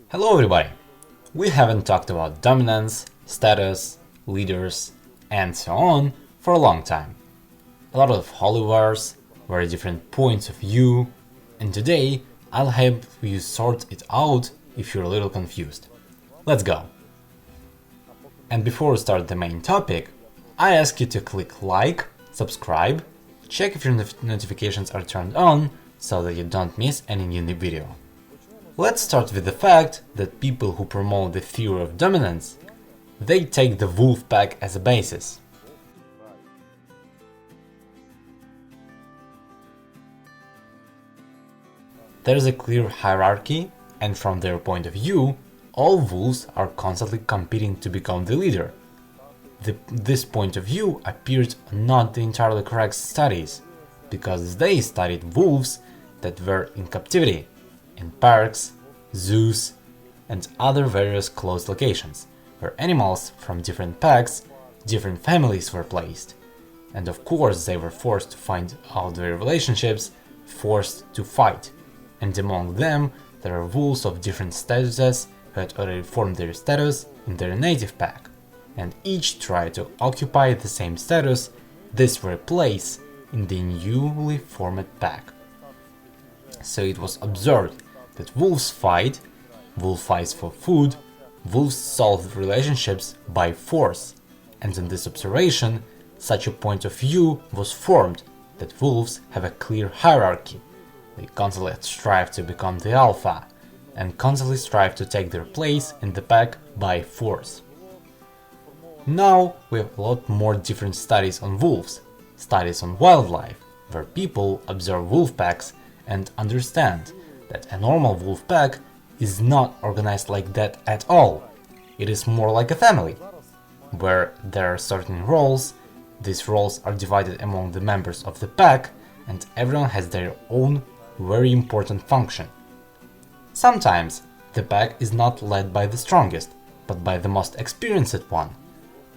Hello everybody! We haven't talked about dominance, status, leaders, and so on for a long time. A lot of holivars, very different points of view, and today I'll help you sort it out if you're a little confused. Let's go! And before we start the main topic, I ask you to click like, subscribe, check if your notifications are turned on so that you don't miss any new video. Let's start with the fact that people who promote the theory of dominance, they take the wolf pack as a basis. There is a clear hierarchy, and from their point of view, all wolves are constantly competing to become the leader. This point of view appeared not the entirely correct studies, because they studied wolves that were in captivity, in parks, zoos, and other various closed locations, where animals from different packs, different families were placed. And of course they were forced to find out their relationships, forced to fight. And among them there are wolves of different statuses who had already formed their status in their native pack, and each tried to occupy the same status, this very place, in the newly formed pack. So it was observed that wolves fight, wolf fights for food, wolves solve relationships by force, and in this observation, such a point of view was formed that wolves have a clear hierarchy. They constantly strive to become the alpha, and constantly strive to take their place in the pack by force. Now we have a lot more different studies on wolves, studies on wildlife, where people observe wolf packs and understand that a normal wolf pack is not organized like that at all. It is more like a family, where there are certain roles, these roles are divided among the members of the pack, and everyone has their own very important function. Sometimes the pack is not led by the strongest, but by the most experienced one.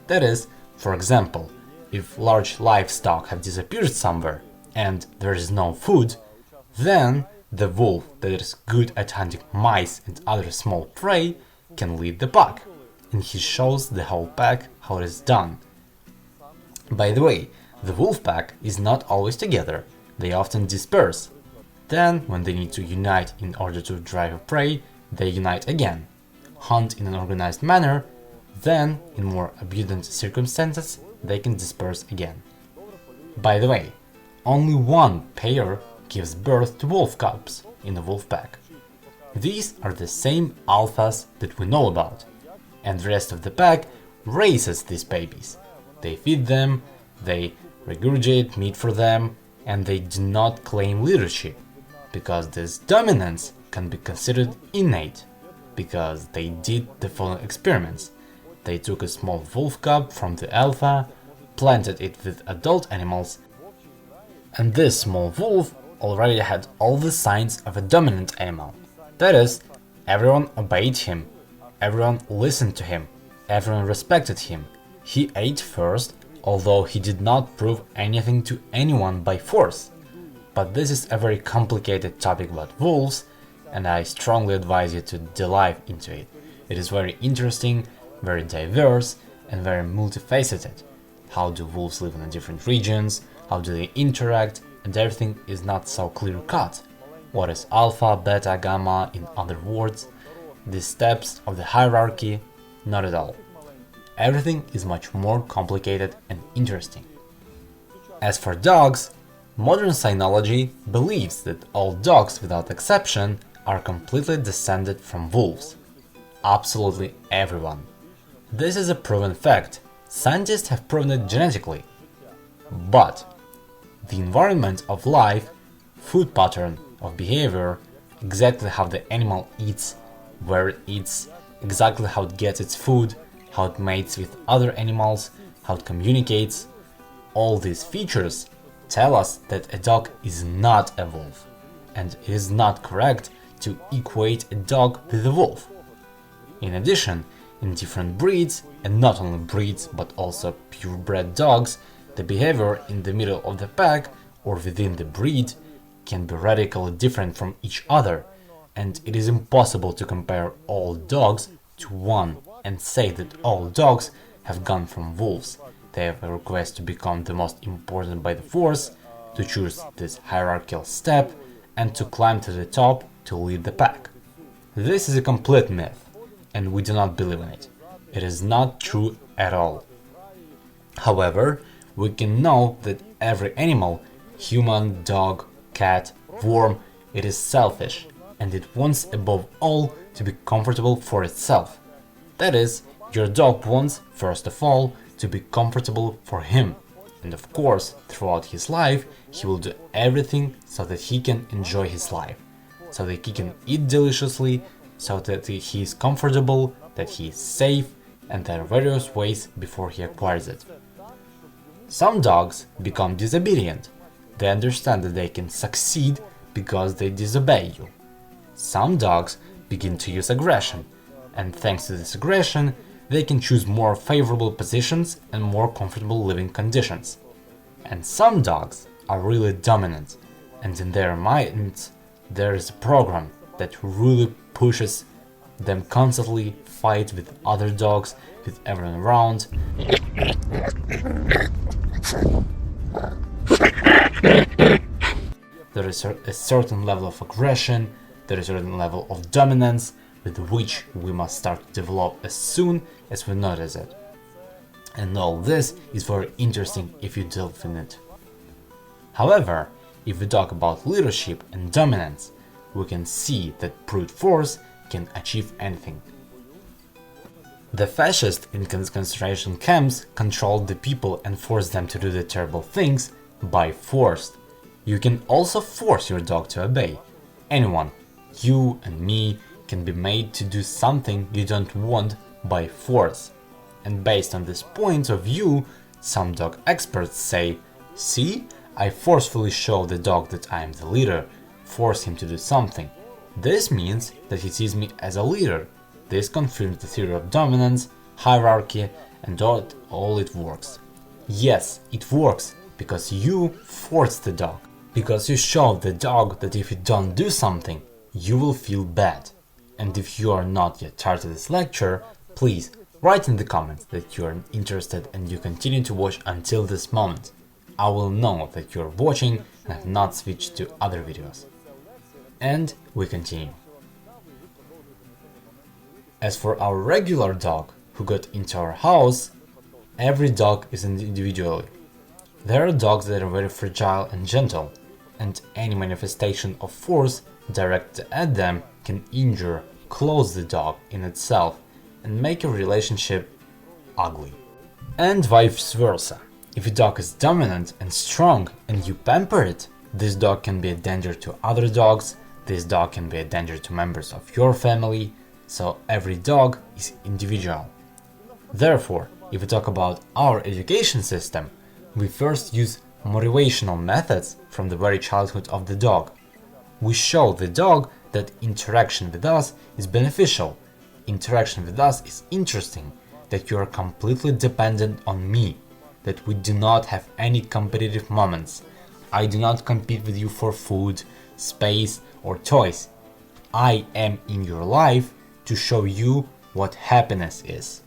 That is, for example, if large livestock have disappeared somewhere and there is no food, then the wolf that is good at hunting mice and other small prey can lead the pack, and he shows the whole pack how it is done. By the way, the wolf pack is not always together, they often disperse. Then, when they need to unite in order to drive a prey, they unite again, hunt in an organized manner, then, in more abundant circumstances, they can disperse again. By the way, only one pair gives birth to wolf cubs in a wolf pack. These are the same alphas that we know about, and the rest of the pack raises these babies. They feed them, they regurgitate meat for them, and they do not claim leadership, because this dominance can be considered innate, because they did the following experiments. They took a small wolf cub from the alpha, planted it with adult animals, and this small wolf already had all the signs of a dominant animal. That is, everyone obeyed him, everyone listened to him, everyone respected him. He ate first, although he did not prove anything to anyone by force. But this is a very complicated topic about wolves, and I strongly advise you to dive into it. It is very interesting, very diverse, and very multifaceted. How do wolves live in the different regions? How do they interact? And everything is not so clear-cut. What is alpha, beta, gamma, in other words? The steps of the hierarchy? Not at all. Everything is much more complicated and interesting. As for dogs, modern cynology believes that all dogs without exception are completely descended from wolves. Absolutely everyone. This is a proven fact. Scientists have proven it genetically. But the environment of life, food pattern of behavior, exactly how the animal eats, where it eats, exactly how it gets its food, how it mates with other animals, how it communicates, all these features tell us that a dog is not a wolf, and it is not correct to equate a dog with a wolf. In addition, in different breeds, and not only breeds but also purebred dogs, the behavior in the middle of the pack or within the breed can be radically different from each other, and it is impossible to compare all dogs to one and say that all dogs have gone from wolves. They have a request to become the most important by the force, to choose this hierarchical step, and to climb to the top to lead the pack. This is a complete myth, and we do not believe in it. It is not true at all. However, we can know that every animal, human, dog, cat, worm, it is selfish, and it wants above all to be comfortable for itself. That is, your dog wants, first of all, to be comfortable for him. And of course, throughout his life, he will do everything so that he can enjoy his life, so that he can eat deliciously, so that he is comfortable, that he is safe, and there are various ways before he acquires it. Some dogs become disobedient. They understand that they can succeed because they disobey you. Some dogs begin to use aggression, and thanks to this aggression, they can choose more favorable positions and more comfortable living conditions. And some dogs are really dominant, and in their minds there is a program that really pushes them constantly fight with other dogs, with everyone around. There is a certain level of aggression, there is a certain level of dominance with which we must start to develop as soon as we notice it. And all this is very interesting if you delve in it. However, if we talk about leadership and dominance, we can see that brute force can achieve anything. The fascists in concentration camps controlled the people and forced them to do the terrible things by force. You can also force your dog to obey. Anyone, you and me, can be made to do something you don't want by force. And based on this point of view, some dog experts say, see, I forcefully show the dog that I am the leader, force him to do something. This means that he sees me as a leader. This confirms the theory of dominance, hierarchy, and all it works. Yes, it works, because you force the dog. Because you show the dog that if you don't do something, you will feel bad. And if you are not yet tired of this lecture, please write in the comments that you are interested and you continue to watch until this moment. I will know that you are watching and have not switched to other videos. And we continue. As for our regular dog who got into our house, every dog is individual. There are dogs that are very fragile and gentle, and any manifestation of force directed at them can injure, close the dog in itself, and make a relationship ugly. And vice versa. If a dog is dominant and strong and you pamper it, this dog can be a danger to other dogs, this dog can be a danger to members of your family, so every dog is individual. Therefore, if we talk about our education system, we first use motivational methods from the very childhood of the dog. We show the dog that interaction with us is beneficial, interaction with us is interesting, that you are completely dependent on me, that we do not have any competitive moments. I do not compete with you for food, space, or toys. I am in your life to show you what happiness is.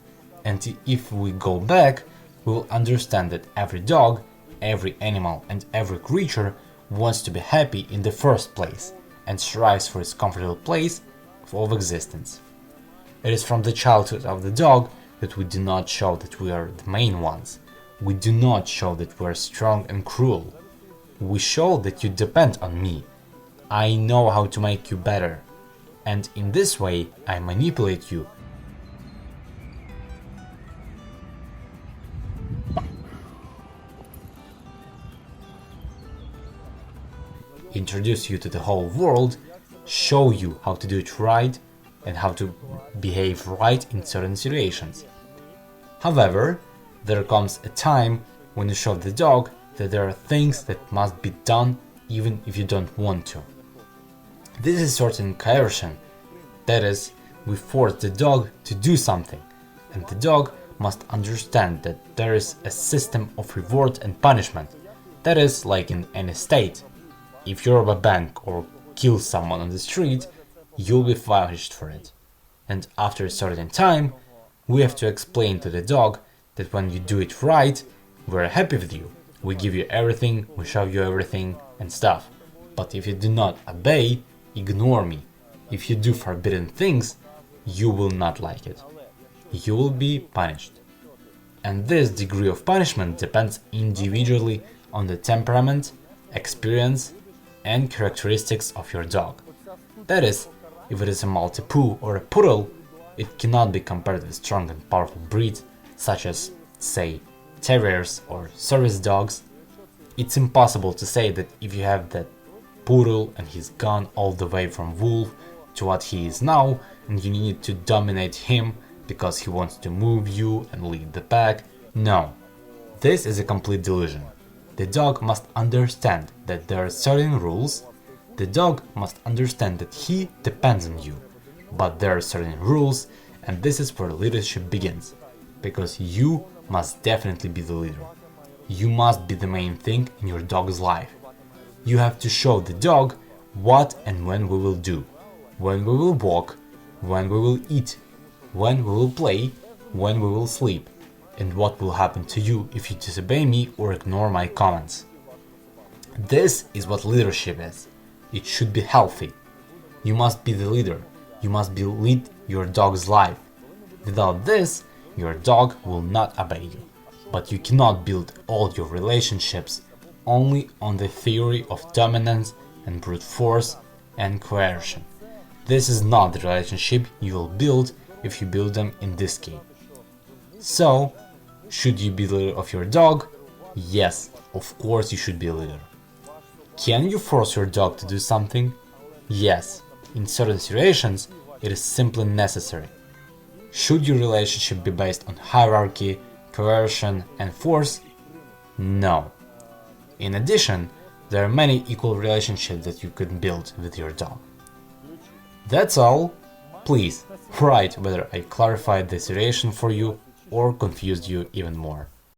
And if we go back, we will understand that every dog, every animal, and every creature wants to be happy in the first place and strives for its comfortable place of existence. It is from the childhood of the dog that we do not show that we are the main ones. We do not show that we are strong and cruel. We show that you depend on me. I know how to make you better. And in this way, I manipulate you. Introduce you to the whole world, show you how to do it right and how to behave right in certain situations. However, there comes a time when you show the dog that there are things that must be done even if you don't want to. This is certain coercion, that is, we force the dog to do something, and the dog must understand that there is a system of reward and punishment, that is, like in any state. If you rob a bank or kill someone on the street, you'll be punished for it. And after a certain time, we have to explain to the dog that when you do it right, we're happy with you. We give you everything, we show you everything and stuff. But if you do not obey, ignore me. If you do forbidden things, you will not like it. You will be punished. And this degree of punishment depends individually on the temperament, experience, and characteristics of your dog. That is, if it is a Maltipoo or a Poodle, it cannot be compared with strong and powerful breeds such as, say, terriers or service dogs. It's impossible to say that if you have that Poodle and he's gone all the way from wolf to what he is now, and you need to dominate him because he wants to move you and lead the pack. No, this is a complete delusion. The dog must understand that there are certain rules. The dog must understand that he depends on you, but there are certain rules, and this is where leadership begins, because you must definitely be the leader. You must be the main thing in your dog's life. You have to show the dog what and when we will do, when we will walk, when we will eat, when we will play, when we will sleep, and what will happen to you if you disobey me or ignore my comments. This is what leadership is. It should be healthy. You must be the leader. You must lead your dog's life. Without this, your dog will not obey you. But you cannot build all your relationships only on the theory of dominance and brute force and coercion. This is not the relationship you will build if you build them in this game. So, should you be the leader of your dog? Yes, of course you should be a leader. Can you force your dog to do something? Yes, in certain situations it is simply necessary. Should your relationship be based on hierarchy, coercion and force? No. In addition, there are many equal relationships that you could build with your dog. That's all. Please write whether I clarified the situation for you or confused you even more.